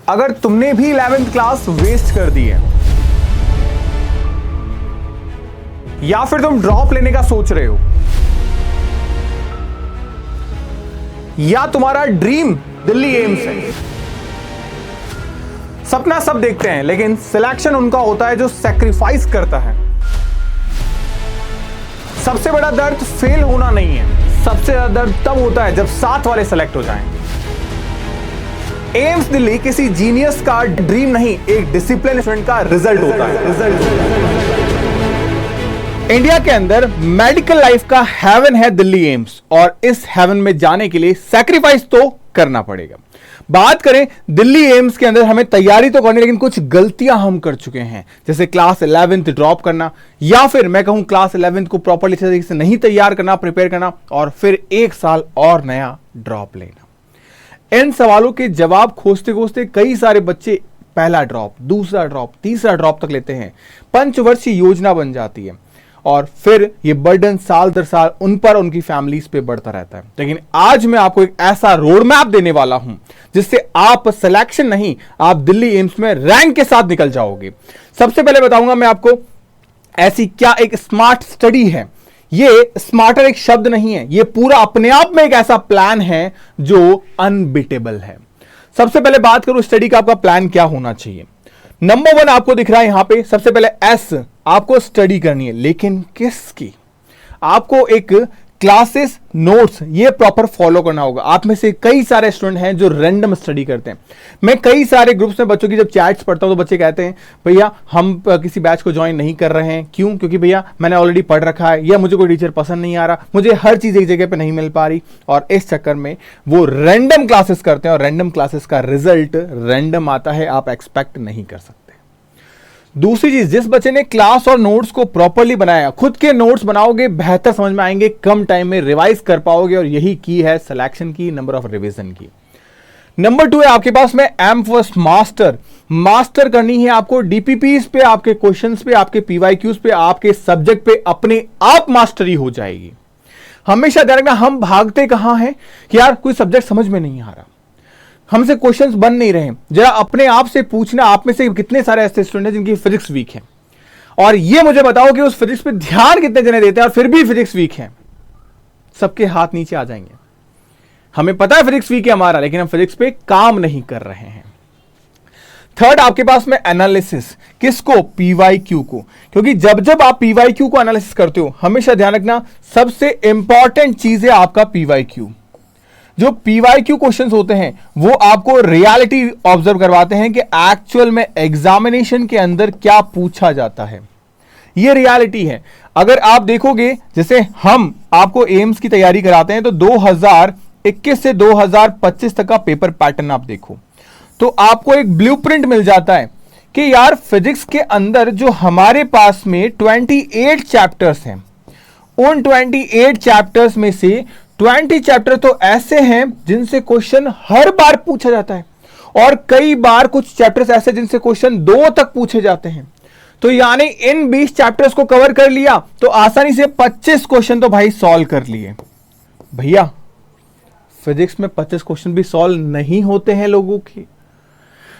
अगर तुमने भी 11th क्लास वेस्ट कर दी है या फिर तुम ड्रॉप लेने का सोच रहे हो या तुम्हारा ड्रीम दिल्ली एम्स है, सपना सब देखते हैं लेकिन सिलेक्शन उनका होता है जो सैक्रिफाइस करता है। सबसे बड़ा दर्द फेल होना नहीं है, सबसे ज्यादा दर्द तब होता है जब साथ वाले सेलेक्ट हो जाएं। एम्स दिल्ली किसी जीनियस का ड्रीम नहीं, एक डिसिप्लिन स्टूडेंट का रिजल्ट होता है। इंडिया के अंदर मेडिकल लाइफ का हेवन है दिल्ली एम्स, और इस हेवन में जाने के लिए सैक्रिफाइस तो करना पड़ेगा। बात करें दिल्ली एम्स के अंदर, हमें तैयारी तो करनी, लेकिन कुछ गलतियां हम कर चुके हैं, जैसे क्लास 11th ड्रॉप करना, या फिर मैं कहूं क्लास 11th को प्रॉपर्ली तरीके से नहीं तैयार करना, प्रिपेयर करना, और फिर एक साल और नया ड्रॉप लेना। इन सवालों के जवाब खोजते खोजते कई सारे बच्चे पहला ड्रॉप, दूसरा ड्रॉप, तीसरा ड्रॉप तक लेते हैं। पंचवर्षीय योजना बन जाती है और फिर ये बर्डन साल दर साल उन पर, उनकी फैमिलीज पे बढ़ता रहता है। लेकिन आज मैं आपको एक ऐसा रोड मैप देने वाला हूं जिससे आप सिलेक्शन नहीं, आप दिल्ली एम्स में रैंक के साथ निकल जाओगे। सबसे पहले बताऊंगा मैं आपको ऐसी क्या एक स्मार्ट स्टडी है। ये स्मार्टर एक शब्द नहीं है, ये पूरा अपने आप में एक ऐसा प्लान है जो अनबिटेबल है। सबसे पहले बात करूं स्टडी का, आपका प्लान क्या होना चाहिए। नंबर 1 आपको दिख रहा है यहां पे, सबसे पहले एस, आपको स्टडी करनी है, लेकिन किसकी? आपको एक क्लासेस नोट्स ये प्रॉपर फॉलो करना होगा। आप में से कई सारे स्टूडेंट हैं जो रैंडम स्टडी करते हैं। मैं कई सारे ग्रुप्स में बच्चों की जब चैट्स पढ़ता हूं तो बच्चे कहते हैं भैया हम किसी बैच को ज्वाइन नहीं कर रहे हैं, क्यों? क्योंकि भैया मैंने ऑलरेडी पढ़ रखा है, या मुझे कोई टीचर पसंद नहीं आ रहा, मुझे हर चीज एक जगह पे नहीं मिल पा रही, और इस चक्कर में वो रैंडम क्लासेस करते हैं और रैंडम क्लासेस का रिजल्ट रैंडम आता है, आप एक्सपेक्ट नहीं कर सकते। दूसरी चीज, जिस बच्चे ने क्लास और नोट्स को प्रॉपर्ली बनाया, खुद के नोट्स बनाओगे, बेहतर समझ में आएंगे, कम टाइम में रिवाइज कर पाओगे, और यही की है सिलेक्शन की, नंबर ऑफ रिवीजन की। नंबर 2 है आपके पास में एम फर्स्ट मास्टर करनी है आपको। डीपीपीस पे, आपके क्वेश्चंस पे, आपके पीवाईक्यूज पे, आपके सब्जेक्ट पे अपने आप मास्टरी हो जाएगी। हमेशा ध्यान रखना, हम भागते कहां हैं कि यार कोई सब्जेक्ट समझ में नहीं आ रहा, हमसे क्वेश्चंस बन नहीं रहे। जरा अपने आप से पूछना, आप में से कितने सारे ऐसे स्टूडेंट हैं जिनकी फिजिक्स वीक है, और ये मुझे बताओ कि उस फिजिक्स पे ध्यान कितने जने देते हैं और फिर भी फिजिक्स वीक है। सबके हाथ नीचे आ जाएंगे। हमें पता है फिजिक्स वीक है हमारा, लेकिन हम फिजिक्स पे काम नहीं कर रहे हैं। थर्ड आपके पास में एनालिसिस, किसको? पीवाईक्यू को, क्योंकि जब जब आप पीवाईक्यू को एनालिसिस करते हो, हमेशा ध्यान रखना सबसे इंपॉर्टेंट चीज है आपका पीवाईक्यू। जो पीवाईक्यू क्वेश्चंस होते हैं वो आपको रियलिटी ऑब्जर्व करवाते हैं कि एक्चुअल में एग्जामिनेशन के अंदर क्या पूछा जाता है। ये रियलिटी है। अगर आप देखोगे, जैसे हम आपको एम्स की तैयारी कराते हैं, तो 2021 से 2025 तक का पेपर पैटर्न आप देखो, तो आपको एक ब्लूप्रिंट मिल जाता है कि यार फिजिक्स के अंदर जो हमारे पास में 28 चैप्टर्स हैं, उन 28 चैप्टर्स में से 20 चैप्टर तो ऐसे हैं जिनसे क्वेश्चन हर बार पूछा जाता है, और कई बार कुछ चैप्टर्स ऐसे जिनसे क्वेश्चन 2 तक पूछे जाते हैं। तो यानी इन 20 चैप्टर्स को कवर कर लिया तो आसानी से 25 क्वेश्चन तो भाई सॉल्व कर लिए। भैया फिजिक्स में 25 क्वेश्चन भी सॉल्व नहीं होते हैं लोगों के।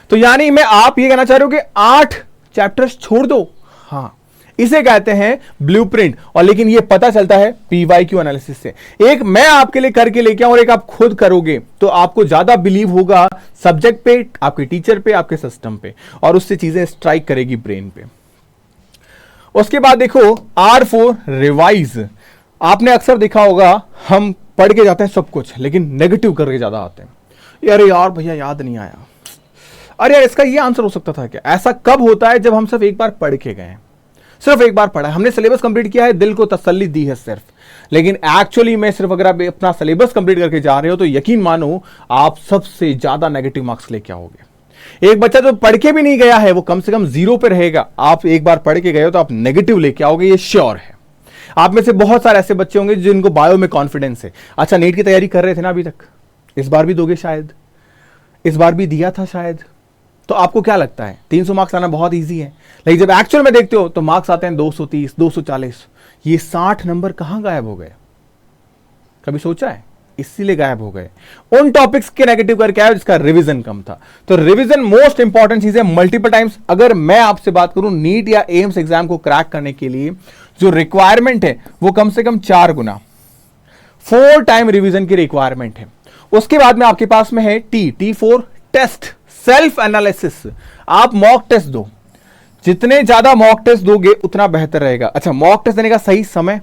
तो यानी मैं आप ये कहना चाह रहे हो कि 8 चैप्टर्स छोड़ दो। हाँ, इसे कहते हैं ब्लूप्रिंट। और लेकिन ये पता चलता है पीवाईक्यू एनालिसिस से। एक मैं आपके लिए करके लेके आऊं और एक आप खुद करोगे, तो आपको ज्यादा बिलीव होगा सब्जेक्ट पे, आपके टीचर पे, आपके सिस्टम पे, और उससे चीजें स्ट्राइक करेगी ब्रेन पे। उसके बाद देखो R4 रिवाइज। आपने अक्सर देखा होगा हम पढ़ के जाते हैं सब कुछ, लेकिन नेगेटिव करके ज्यादा आते हैं। अरे यार भैया याद नहीं आया, अरे यार इसका ये आंसर हो सकता था क्या। ऐसा कब होता है? जब हम सिर्फ एक बार पढ़ के गए, सिर्फ एक बार पढ़ा है, हमने सिलेबस कंप्लीट किया है, दिल को तसल्ली दी है सिर्फ। लेकिन एक्चुअली में सिर्फ अगर आप अपना सिलेबस कंप्लीट करके जा रहे हो तो यकीन मानो आप सबसे ज्यादा नेगेटिव मार्क्स लेके आओगे। एक बच्चा जो पढ़ के भी नहीं गया है वो कम से कम 0 पे रहेगा। आप एक बार पढ़ के गए हो तो आप नेगेटिव लेके आओगे, ये श्योर है। आप में से बहुत सारे ऐसे बच्चे होंगे जिनको बायो में कॉन्फिडेंस है। अच्छा, नीट की तैयारी कर रहे थे ना अभी तक, इस बार भी दोगे शायद, इस बार भी दिया था शायद, तो आपको क्या लगता है 300 मार्क्स लाना बहुत इजी है। लेकिन जब एक्चुअल में देखते हो तो मार्क्स आते हैं 230, 240। ये 60 नंबर कहां गायब हो गए? कभी सोचा है? इसीलिए गायब हो गए। उन टॉपिक्स के नेगेटिव करके आए जिसका रिवीजन कम था। तो रिवीजन मोस्ट इंपॉर्टेंट चीज है, मल्टीपल टाइम्स। अगर मैं आपसे बात करूं नीट या एम्स एग्जाम को क्रैक करने के लिए जो रिक्वायरमेंट है वो कम से कम 4 गुना 4 टाइम रिवीजन की रिक्वायरमेंट है। उसके बाद में आपके पास में है T for test, self analysis. आप मॉक टेस्ट दो, जितने ज्यादा मॉक टेस्ट दोगे उतना बेहतर रहेगा। अच्छा, मॉक टेस्ट देने का सही समय,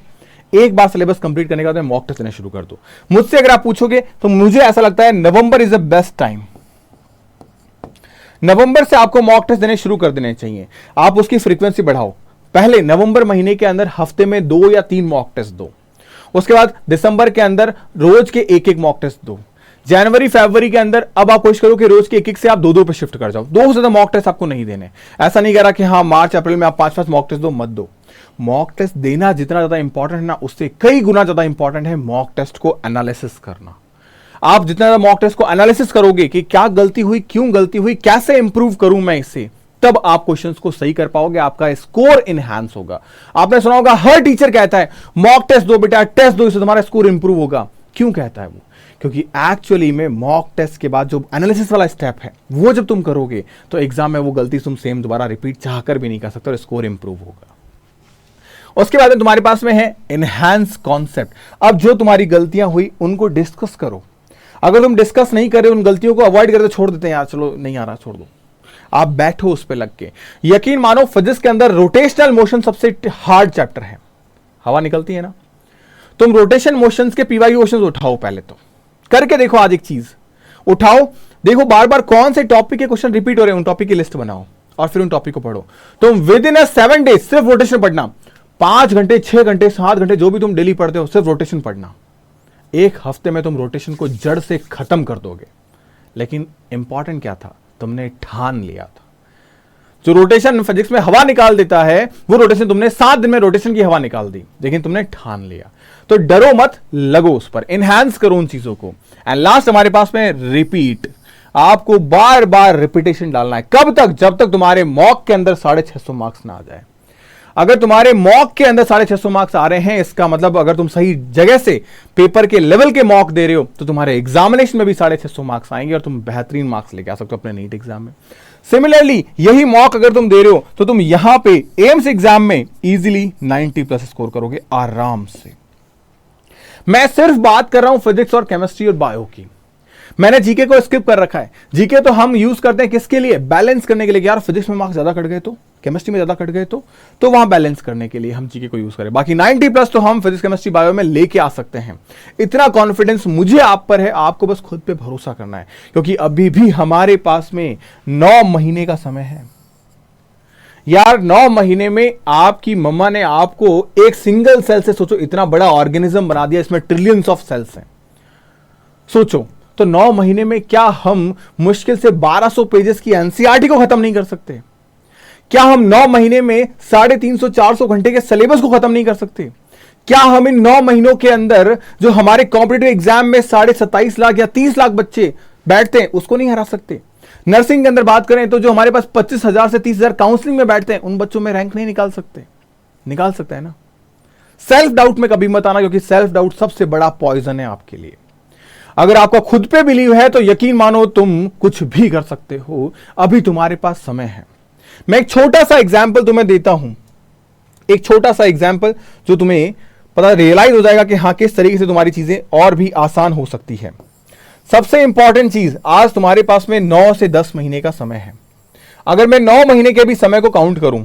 एक बार सिलेबस कंप्लीट करने के बाद मॉक टेस्ट देना शुरू कर दो। मुझसे अगर आप पूछोगे तो मुझे ऐसा लगता है November is the best time. नवंबर से आपको मॉक टेस्ट देने शुरू कर देने चाहिए। आप उसकी फ्रीक्वेंसी बढ़ाओ। पहले नवंबर महीने के अंदर हफ्ते में 2 या 3 मॉक टेस्ट दो। उसके बाद दिसंबर के अंदर रोज के एक मॉक टेस्ट दो। जनवरी फरवरी के अंदर अब आप कोशिश करो कि रोज के एक से आप 2 पे शिफ्ट कर जाओ। 2 से ज्यादा मॉक टेस्ट आपको नहीं देने। ऐसा नहीं कह रहा कि हाँ मार्च अप्रैल में आप 5-5 मॉक टेस्ट दो, मत दो। मॉक टेस्ट देना जितना ज्यादा इंपॉर्टेंट है ना, उससे कई गुना ज्यादा इंपॉर्टेंट है मॉक टेस्ट को एनालिसिस करना। आप जितना ज्यादा मॉक टेस्ट को एनालिसिस करोगे कि क्या गलती हुई, क्यों गलती हुई, कैसे इंप्रूव करूं मैं इसे, तब आप क्वेश्चंस को सही कर पाओगे, आपका स्कोर इनहैंस होगा। आपने सुना होगा हर टीचर कहता है मॉक टेस्ट दो बेटा, टेस्ट दो, इससे तुम्हारा स्कोर इंप्रूव होगा। क्यों कहता है वो? क्योंकि एक्चुअली में मॉक टेस्ट के बाद जो एनालिसिस वाला स्टेप है वो जब तुम करोगे तो एग्जाम में वो गलती तुम सेम दोबारा रिपीट चाहकर भी नहीं कर सकते और स्कोर इंप्रूव होगा। उसके बाद में तुम्हारे पास में है इनहैंस कॉन्सेप्ट। अब जो तुम्हारी गलतियां हुई उनको डिस्कस करो। अगर तुम डिस्कस नहीं कर रहे, उन गलतियों को अवॉइड करते, छोड़ देते हैं यार चलो नहीं आ रहा छोड़ दो, आप बैठो उस पर लग के। यकीन मानो फिजिक्स के अंदर रोटेशनल मोशन सबसे हार्ड चैप्टर है। हवा निकलती है ना, तुम रोटेशन मोशंस के पीवाई क्वेश्चंस उठाओ, पहले तो करके देखो। आज एक चीज उठाओ, देखो बार बार कौन से टॉपिक के क्वेश्चन रिपीट हो रहे हैं, उन टॉपिक की लिस्ट बनाओ और फिर उन टॉपिक को पढ़ो। तुम विद इन 7 डेज सिर्फ रोटेशन पढ़ना, 5 घंटे 6 घंटे 7 घंटे जो भी तुम डेली पढ़ते हो सिर्फ रोटेशन पढ़ना। एक हफ्ते में तुम रोटेशन को जड़ से खत्म कर दोगे। लेकिन इंपॉर्टेंट क्या था, तुमने ठान लिया था। जो रोटेशन फिजिक्स में हवा निकाल देता है वो रोटेशन तुमने 7 दिन में रोटेशन की हवा निकाल दी, लेकिन तुमने ठान लिया। तो डरो मत, लगो उस पर, एनहांस करो उन चीजों को। एंड लास्ट हमारे पास में रिपीट। आपको बार बार रिपीटेशन डालना है। कब तक? जब तक तुम्हारे मॉक के अंदर 650 मार्क्स ना आ जाए। अगर तुम्हारे मॉक के अंदर 650 मार्क्स आ रहे हैं, इसका मतलब अगर तुम सही जगह से पेपर के लेवल के मॉक दे रहे हो तो तुम्हारे एग्जामिनेशन में भी 650 मार्क्स आएंगे और तुम बेहतरीन मार्क्स लेके आ सकते हो अपने नीट एग्जाम में। सिमिलरली यही मॉक अगर तुम दे रहे हो तो तुम यहां पे एम्स एग्जाम में इजीली 90+ स्कोर करोगे आराम से। मैं सिर्फ बात कर रहा हूं फिजिक्स और केमिस्ट्री और बायो की। मैंने जीके को स्किप कर रखा है। जीके तो हम यूज करते हैं किसके लिए? बैलेंस करने के लिए। यार फिजिक्स में मार्क्स ज्यादा कट गए तो, केमिस्ट्री में ज्यादा कट गए तो वहां बैलेंस करने के लिए हम जीके को यूज करें। बाकी 90+ तो हम फिजिक्स केमिस्ट्री बायो में लेके आ सकते हैं। इतना कॉन्फिडेंस मुझे आप पर है, आपको बस खुद पे भरोसा करना है। क्योंकि अभी भी हमारे पास में 9 महीने का समय है। यार 9 महीने में आपकी मम्मा ने आपको एक सिंगल सेल से, सोचो इतना बड़ा ऑर्गेनिज्म बना दिया, इसमें ट्रिलियंस ऑफ सेल्स हैं। सोचो तो 9 महीने में क्या हम मुश्किल से 1200 पेजेस की एनसीईआरटी को खत्म नहीं कर सकते? क्या हम 9 महीने में 350-400 घंटे के सिलेबस को खत्म नहीं कर सकते? क्या हम इन 9 महीनों के अंदर जो हमारे कॉम्पिटिटिव एग्जाम में 27.5 लाख या 30 लाख बच्चे बैठते हैं उसको नहीं हरा सकते? नर्सिंग के अंदर बात करें तो जो हमारे पास 25,000 से 30,000 काउंसलिंग में बैठते हैं उन बच्चों में रैंक नहीं निकाल सकते? निकाल सकते हैं ना। सेल्फ डाउट में कभी मत आना, क्योंकि सेल्फ डाउट सबसे बड़ा पॉइजन है आपके लिए। अगर आपका खुद पे बिलीव है तो यकीन मानो तुम कुछ भी कर सकते हो। अभी तुम्हारे पास समय है। मैं एक छोटा सा एग्जाम्पल तुम्हें देता हूं, एक छोटा सा एग्जाम्पल जो तुम्हें पता रियलाइज हो जाएगा कि हाँ किस तरीके से तुम्हारी चीजें और भी आसान हो सकती है। सबसे इंपॉर्टेंट चीज, आज तुम्हारे पास में 9 से 10 महीने का समय है। अगर मैं 9 महीने के भी समय को काउंट करूं,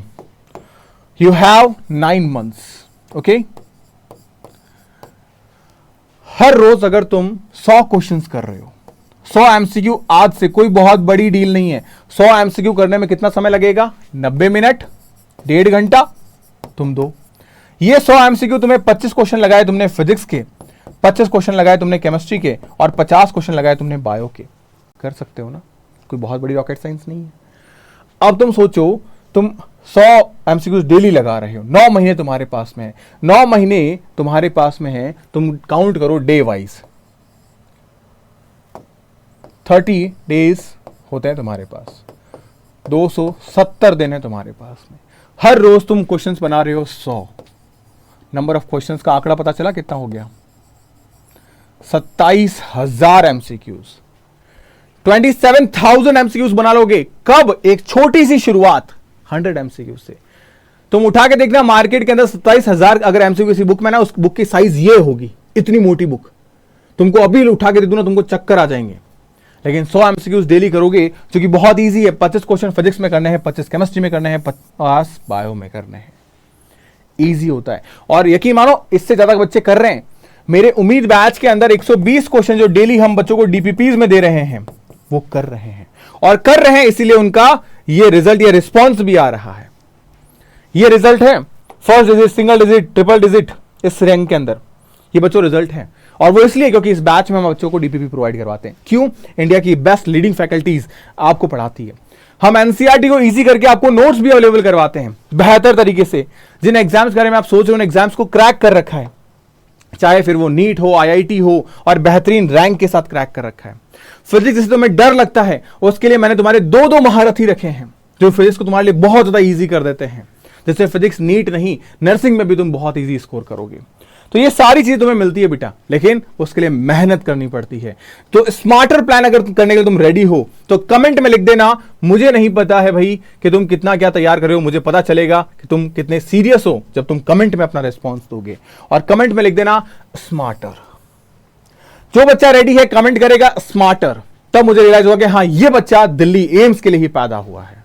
यू हैव 9 मंथ्स। ओके, हर रोज अगर तुम 100 क्वेश्चंस कर रहे हो, 100 एमसीक्यू, आज से कोई बहुत बड़ी डील नहीं है। 100 एमसीक्यू करने में कितना समय लगेगा? 90 मिनट, 1.5 घंटा। तुम दो ये 100 एमसीक्यू, तुम्हें 25 क्वेश्चन लगाए तुमने फिजिक्स के, 25 क्वेश्चन लगाए तुमने केमिस्ट्री के और 50 क्वेश्चन लगाए तुमने बायो के। कर सकते हो ना, कोई बहुत बड़ी रॉकेट साइंस नहीं है। अब तुम सोचो, तुम 100 एमसीक्यूज डेली लगा रहे हो, 9 महीने तुम्हारे पास में है। 9 महीने तुम्हारे पास में है, तुम काउंट करो डे वाइज, 30 डेज होते हैं तुम्हारे पास, 270 दिन है तुम्हारे पास में। हर रोज तुम क्वेश्चंस बना रहे हो 100। नंबर ऑफ क्वेश्चंस का आंकड़ा पता चला कितना हो गया? 27,000 एमसीक्यूज, 27,000 एमसीक्यूज बना लोगे कब? एक छोटी सी शुरुआत 100 एमसीक्यू से। तुम उठा के देखना मार्केट के अंदर 27,000 अगर एमसीक्यू किसी बुक में ना, उस बुक की साइज ये होगी, इतनी मोटी बुक। तुमको अभी उठा के दे दूं ना, तुमको चक्कर आ जाएंगे। लेकिन 100 एमसीक्यूज डेली करोगे, जो कि बहुत इजी है। 25 क्वेश्चन फिजिक्स में करने हैं, 25 केमिस्ट्री में करने हैं, 50 बायो में करने हैं। इजी होता है और यकीन मानो इससे ज्यादा बच्चे कर रहे हैं। मेरे उम्मीद बैच के अंदर 120 क्वेश्चन जो डेली हम बच्चों को डीपीपीज में दे रहे हैं वो कर रहे हैं, और कर रहे हैं इसीलिए उनका ये रिजल्ट, ये रिस्पॉन्स भी आ रहा है। ये रिजल्ट है first digit, single digit, triple digit इस रैंक के अंदर ये बच्चों रिजल्ट है। और वो इसलिए क्योंकि इस बैच में हम बच्चों को डीपीपी प्रोवाइड करवाते हैं। क्यों? इंडिया की बेस्ट लीडिंग फैकल्टीज आपको पढ़ाती है। हम एनसीईआरटी को इजी करके आपको नोट्स भी अवेलेबल करवाते हैं बेहतर तरीके से। जिन एग्जाम्स के बारे में आप सोच रहे हो उन एग्जाम्स को क्रैक कर रखा है, चाहे फिर वो नीट हो, आईआईटी हो, और बेहतरीन रैंक के साथ क्रैक कर रखा है। फिजिक्स जिसे तुम्हें डर लगता है उसके लिए मैंने तुम्हारे दो महारथी रखे हैं जो फिजिक्स को तुम्हारे लिए बहुत ज्यादा ईजी कर देते हैं। जैसे फिजिक्स नीट नहीं, नर्सिंग में भी तुम बहुत ईजी स्कोर करोगे। तो ये सारी चीजें तुम्हें मिलती है बेटा, लेकिन उसके लिए मेहनत करनी पड़ती है। तो स्मार्टर प्लान अगर करने के लिए तुम रेडी हो तो कमेंट में लिख देना, मुझे नहीं पता है भाई कि तुम कितना क्या तैयार कर रहे हो, मुझे पता चलेगा कि तुम कितने सीरियस हो जब तुम कमेंट में अपना रिस्पॉन्स दोगे। और कमेंट में लिख देना स्मार्टर। जो बच्चा रेडी है कमेंट करेगा स्मार्टर, तब मुझे रियलाइज होगा कि हाँ ये बच्चा दिल्ली एम्स के लिए ही पैदा हुआ है।